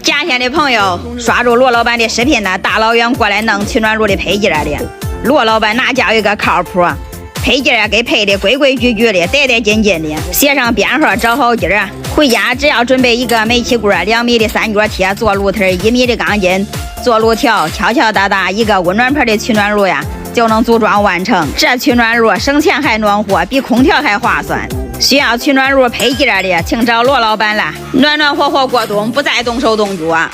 甲县的朋友刷住罗老板的视频呢，大老远过来弄取暖炉的配件的。罗老板哪家有一个靠谱？配件给配的规规矩矩的，得得劲劲的，写上编号，找好劲儿。回家只要准备一个煤气罐、2米的三角铁，做炉头1米的钢筋，做炉条，敲敲打打，一个温暖盆的取暖炉呀，就能组装完成。这取暖炉省钱还暖和，比空调还划算。需要取暖炉配件的，请找罗老板了，暖暖和和过冬，不再动手动脚啊。